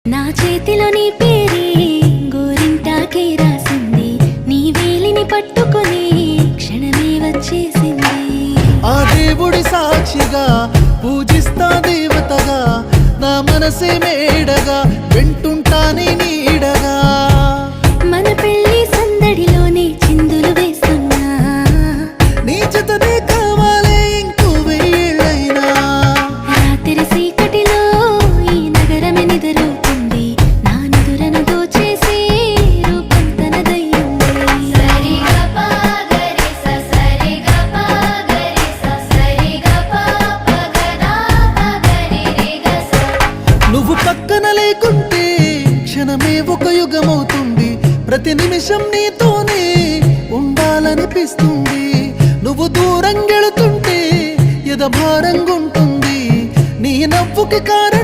నా చేతిలో నీ పేరే గోరింటాకే రాసింది, నీ వేలిని పట్టుకొని క్షణమే వచ్చేసింది. ఆ దేవుడి సాక్షిగా పూజిస్తా దేవతగా, నా మనసే మేడగా వింటుంటానే నీడగా. మన పెళ్లి సందడిలోనే చిందులు వేస్తున్నా, నీ జతనే కావాలే ఇంకో వెయ్యేళ్ళైనా. రాత్రి చీకటిలో ఈ నగరమే నిద్రపోతుంది, నా నిదురను దోచేసి రూపం తనదయ్యింది. సరిగపా గరిస సరిగపా గరిస సరిగపా పగదా పగరిగస. నువ్వు పక్కన లేకుంటే క్షణమే ఒక యుగమవుతుంది, ప్రతి నిమిషం నీతోనే ఉండాలనిపిస్తుంది. నువ్వు దూరం గెళుతుంటే ఎద భారంగుంటుంది, నీ నవ్వుకి కారణం